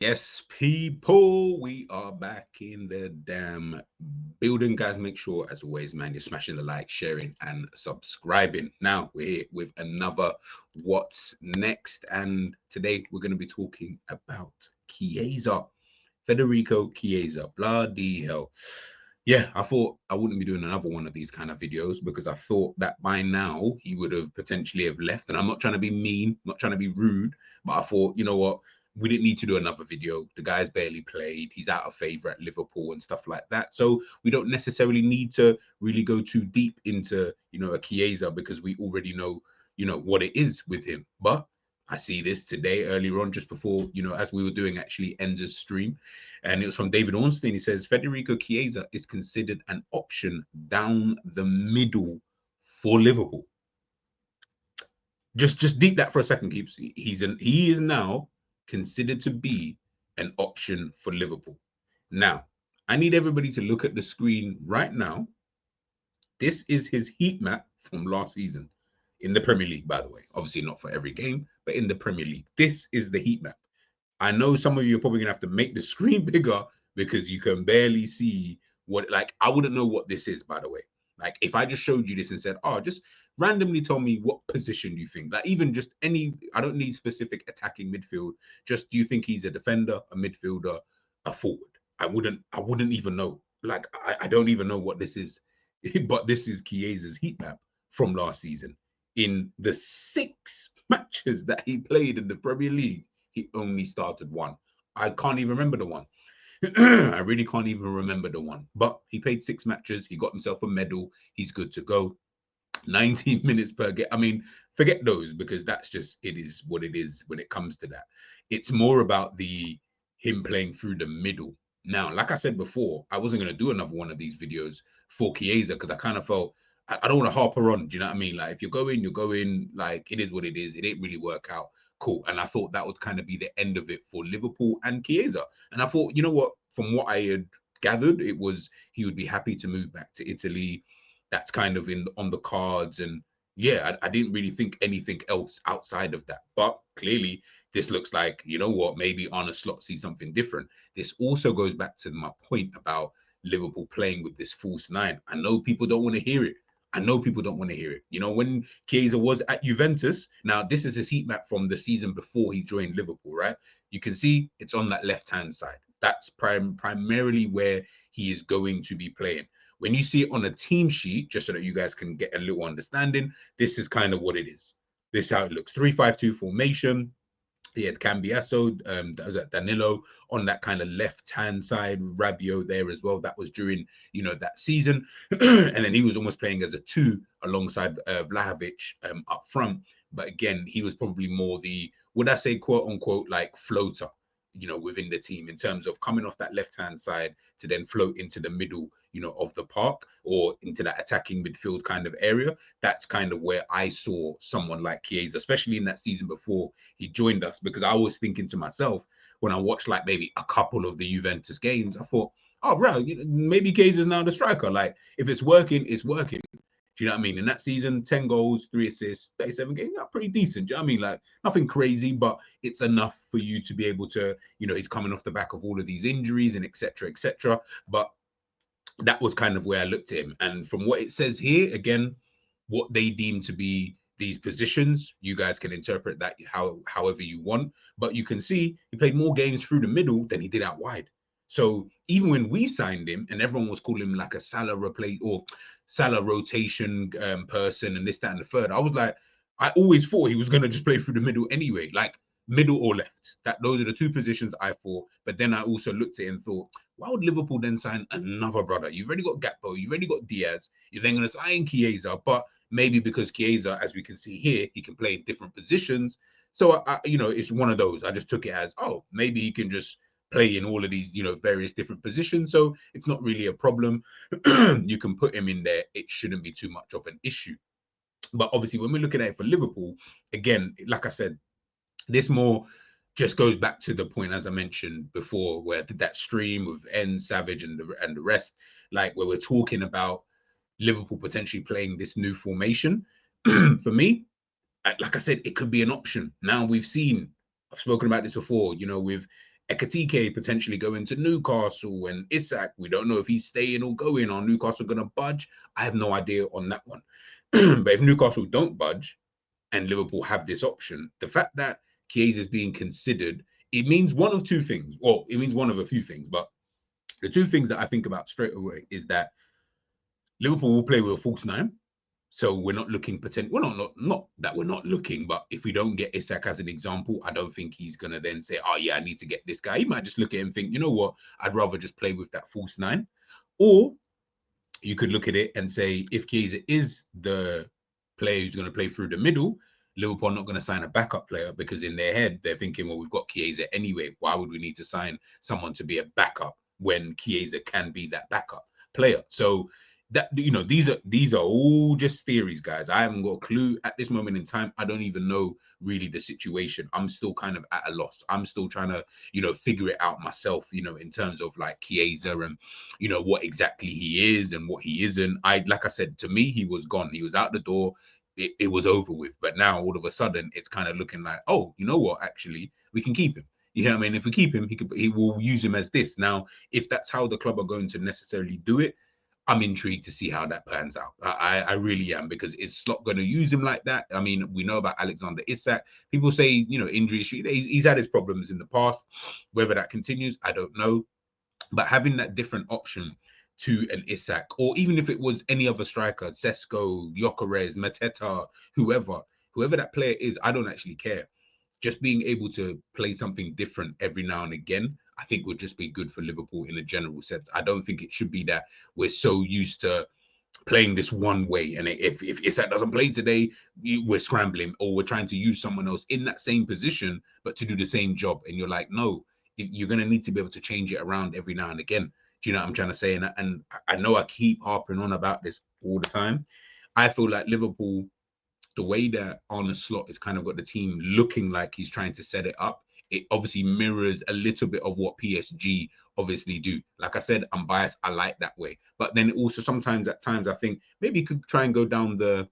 Yes, people, we are back in the damn building, guys. Make sure, as always, man, you're smashing the like, sharing, and subscribing. Now, we're here with another What's Next, and today we're going to be talking about Chiesa, Federico Chiesa. Bloody hell. Yeah, I thought I wouldn't be doing another one of these kind of videos because I thought that by now he would have potentially have left. And I'm not trying to be mean, not trying to be rude, but I thought, you know what? We didn't need to do another video. The guy's barely played. He's out of favor at Liverpool and stuff like that. So we don't necessarily need to really go too deep into, a Chiesa because we already know, what it is with him. But I see this today earlier on, just before, as we were doing actually Enza's stream. And it was from David Ornstein. He says Federico Chiesa is considered an option down the middle for Liverpool. Just deep that for a second, keeps. He is now considered to be an option for Liverpool. Now, I need everybody to look at the screen right now. This is his heat map from last season in the Premier League, by the way. Obviously, not for every game, but in the Premier League. This is the heat map. I know some of you are probably gonna have to make the screen bigger because you can barely see what. Like, I wouldn't know what this is, by the way. Like, if I just showed you this and said, "Oh, just randomly tell me what position you think." Like, even just any. I don't need specific attacking midfield. Just, do you think he's a defender, a midfielder, a forward? I wouldn't even know. Like, I don't even know what this is. But this is Chiesa's heat map from last season. In the 6 matches that he played in the Premier League, he only started one. I can't even remember the one. I really can't even remember the one. But he played 6 matches. He got himself a medal. He's good to go. 19 minutes per game. I mean, forget those because that's just it is what it is when it comes to that. It's more about the him playing through the middle. Now, like I said before, I wasn't going to do another one of these videos for Chiesa because I kind of felt I don't want to harp her on. Do you know what I mean? Like, if you're going, you're going. Like, it is what it is. It didn't really work out. Cool. And I thought that would kind of be the end of it for Liverpool and Chiesa. And I thought, you know what? From what I had gathered, it was he would be happy to move back to Italy. That's kind of in on the cards. And yeah, I didn't really think anything else outside of that. But clearly, this looks like, you know what, maybe Arne Slot sees something different. This also goes back to my point about Liverpool playing with this false nine. I know people don't want to hear it. I know people don't want to hear it. You know, when Chiesa was at Juventus, now this is his heat map from the season before he joined Liverpool, right? You can see it's on that left-hand side. That's primarily where he is going to be playing. When you see it on a team sheet, just so that you guys can get a little understanding, this is kind of what it is. This is how it looks. 3-5-2 formation. He had Cambiasso, Danilo on that kind of left-hand side, Rabiot there as well. That was during, that season. And then he was almost playing as a 2 alongside Vlahovic up front. But again, he was probably more the, would I say, quote unquote, like floater, within the team in terms of coming off that left-hand side to then float into the middle, of the park or into that attacking midfield kind of area. That's kind of where I saw someone like Chiesa, especially in that season before he joined us, because I was thinking to myself when I watched like maybe a couple of the Juventus games, I thought, oh, bro, maybe Chiesa is now the striker. Like, if it's working, it's working. Do you know what I mean? In that season, 10 goals, 3 assists, 37 games, that's pretty decent. Do you know what I mean? Like, nothing crazy, but it's enough for you to be able to, he's coming off the back of all of these injuries and etc. etc. But that was kind of where I looked at him. And from what it says here, again, what they deem to be these positions, you guys can interpret that however you want. But you can see he played more games through the middle than he did out wide. So even when we signed him, and everyone was calling him like a Salah replace or Salah rotation person, and this, that, and the third, I was like, I always thought he was going to just play through the middle anyway, like middle or left. That those are the two positions I thought. But then I also looked at it and thought, why would Liverpool then sign another brother? You've already got Gakpo, you've already got Diaz, you're then going to sign Chiesa, but maybe because Chiesa, as we can see here, he can play in different positions. So, it's one of those. I just took it as, oh, maybe he can just play in all of these, various different positions. So it's not really a problem. You can put him in there. It shouldn't be too much of an issue. But obviously, when we're looking at it for Liverpool, again, like I said, this more just goes back to the point, as I mentioned before, where I did that stream with N Savage and the rest, like where we're talking about Liverpool potentially playing this new formation. For me, like I said, it could be an option. Now we've seen, I've spoken about this before, with Ekatike potentially going to Newcastle, and Isak, we don't know if he's staying or going, or Newcastle going to budge. I have no idea on that one. But if Newcastle don't budge and Liverpool have this option, the fact that Chiesa is being considered, it means one of two things. Well, it means one of a few things, but the two things that I think about straight away is that Liverpool will play with a false nine. So we're not looking potential. Well, not that we're not looking, but if we don't get Isak as an example, I don't think he's gonna then say, "Oh yeah, I need to get this guy." He might just look at him and think, "You know what? I'd rather just play with that false nine." Or you could look at it and say, if Chiesa is the player who's going to play through the middle, Liverpool are not going to sign a backup player because in their head they're thinking, well, we've got Chiesa anyway. Why would we need to sign someone to be a backup when Chiesa can be that backup player? So that, you know, these are all just theories, guys. I haven't got a clue at this moment in time. I don't even know really the situation. I'm still kind of at a loss. I'm still trying to, you know, figure it out myself, you know, in terms of like Chiesa and, you know, what exactly he is and what he isn't. Like I said, to me, he was gone. He was out the door. It was over with. But now all of a sudden it's kind of looking like, oh, you know what? Actually, we can keep him. You know what I mean? If we keep him, he will use him as this. Now, if that's how the club are going to necessarily do it, I'm intrigued to see how that pans out. I really am, because is Slot going to use him like that? I mean, we know about Alexander Isak. People say, you know, injury issue. He's had his problems in the past. Whether that continues, I don't know. But having that different option to an Isak, or even if it was any other striker, Sesko, Gyökeres, Mateta, whoever that player is, I don't actually care. Just being able to play something different every now and again, I think would just be good for Liverpool in a general sense. I don't think it should be that we're so used to playing this one way, and if Isak doesn't play today, we're scrambling, or we're trying to use someone else in that same position but to do the same job. And you're like, no, you're going to need to be able to change it around every now and again. Do you know what I'm trying to say? And I know I keep harping on about this all the time. I feel like Liverpool, the way that Arne Slot has kind of got the team looking like he's trying to set it up, it obviously mirrors a little bit of what PSG obviously do. Like I said, I'm biased. I like that way. But then also sometimes at times I think maybe you could try and go down the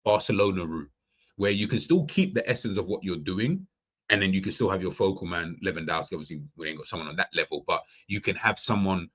Barcelona route, where you can still keep the essence of what you're doing, and then you can still have your focal man, Lewandowski. Obviously, we ain't got someone on that level, but you can have someone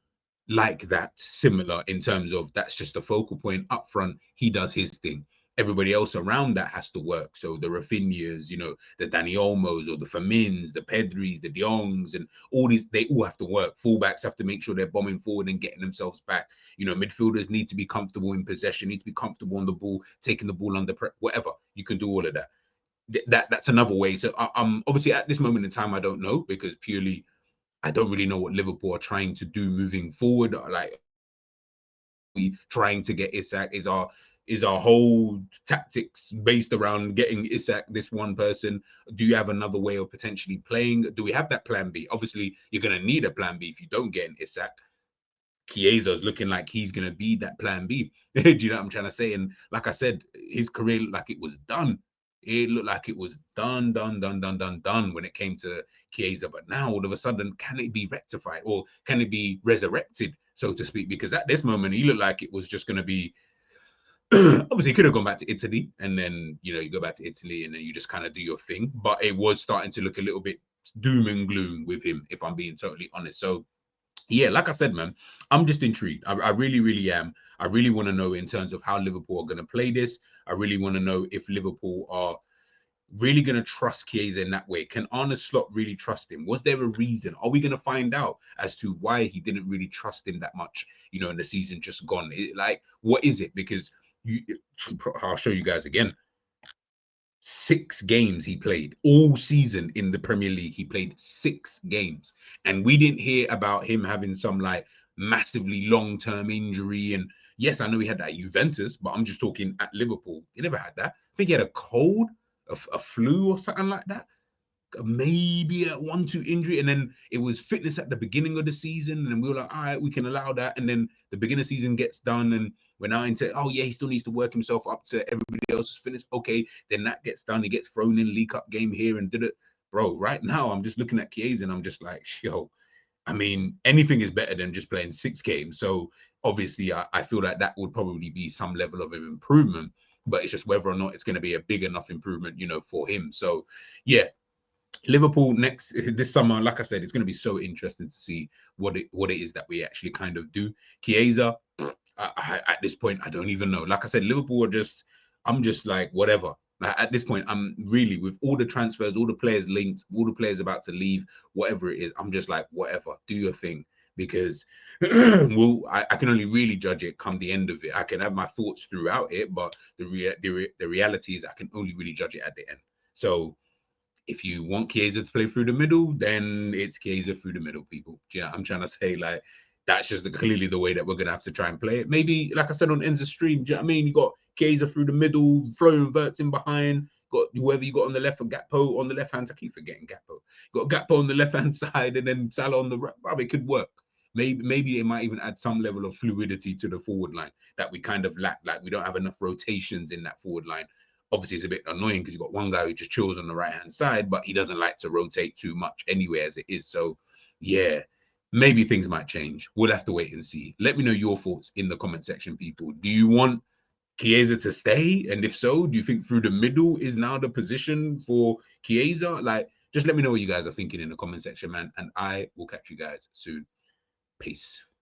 like that, similar in terms of that's just a focal point up front. He does his thing. Everybody else around that has to work. So the Rafinhas, you know, the Dani Olmos or the Firmins, the Pedris, the De Jongs, and all these, they all have to work. Fullbacks have to make sure they're bombing forward and getting themselves back. You know, midfielders need to be comfortable in possession, need to be comfortable on the ball, taking the ball under pressure, whatever. You can do all of that. That's another way. So I'm obviously at this moment in time, I don't know, because purely I don't really know what Liverpool are trying to do moving forward. Like, we trying to get Isak? Is our whole tactics based around getting Isak, this one person? Do you have another way of potentially playing? Do we have that plan B? Obviously, you're going to need a plan B if you don't get an Isak. Chiesa is looking like he's going to be that plan B. Do you know what I'm trying to say? And like I said, his career looked like it was done. It looked like it was done when it came to Chiesa. But now all of a sudden, can it be rectified, or can it be resurrected, so to speak? Because at this moment, he looked like it was just going to be. Obviously, he could have gone back to Italy, and then, you know, you go back to Italy and then you just kind of do your thing. But it was starting to look a little bit doom and gloom with him, if I'm being totally honest. So yeah, like I said, man, I'm just intrigued. I really, really am. I really want to know in terms of how Liverpool are going to play this. I really want to know if Liverpool are really going to trust Chiesa in that way. Can Arne Slot really trust him? Was there a reason? Are we going to find out as to why he didn't really trust him that much, you know, in the season just gone? Like, what is it? Because I'll show you guys again. 6 games he played all season in the Premier League. He played 6 games, and we didn't hear about him having some like massively long-term injury. And yes, I know he had that at Juventus, but I'm just talking at Liverpool. He never had that. I think he had a cold, a flu or something like that, maybe a 1-2 injury, and then it was fitness at the beginning of the season, and we were like, all right, we can allow that. And then the beginning of the season gets done, and we're now into, oh yeah, he still needs to work himself up to everybody else's fitness. Okay, then that gets done. He gets thrown in League Cup game here and did it. Bro, right now I'm just looking at Chiesa and I'm just like, yo, I mean, anything is better than just playing 6 games. So obviously I feel like that would probably be some level of an improvement, but it's just whether or not it's going to be a big enough improvement, you know, for him. So yeah, Liverpool next this summer, like I said, it's going to be so interesting to see what it is that we actually kind of do. Chiesa, at this point, I don't even know. Like I said, Liverpool are just, I'm just like whatever. Like at this point, I'm really, with all the transfers, all the players linked, all the players about to leave, whatever it is, I'm just like whatever, do your thing, because I can only really judge it come the end of it. I can have my thoughts throughout it, but the reality is I can only really judge it at the end. So if you want Chiesa to play through the middle, then it's Chiesa through the middle, people. Do you know what I'm trying to say? Like, that's just clearly the way that we're going to have to try and play it. Maybe, like I said on Enza's stream, do you know what I mean? You got Chiesa through the middle, Flo inverts in behind, got whoever you got on the left, and Gakpo on the left hand. I keep forgetting Gakpo. Got Gakpo on the left hand side, and then Salah on the right. It could work. Maybe it might even add some level of fluidity to the forward line that we kind of lack. Like, we don't have enough rotations in that forward line. Obviously, it's a bit annoying because you've got one guy who just chills on the right hand side, but he doesn't like to rotate too much anyway as it is. So, yeah, maybe things might change. We'll have to wait and see. Let me know your thoughts in the comment section, people. Do you want Chiesa to stay? And if so, do you think through the middle is now the position for Chiesa? Like, just let me know what you guys are thinking in the comment section, man. And I will catch you guys soon. Peace.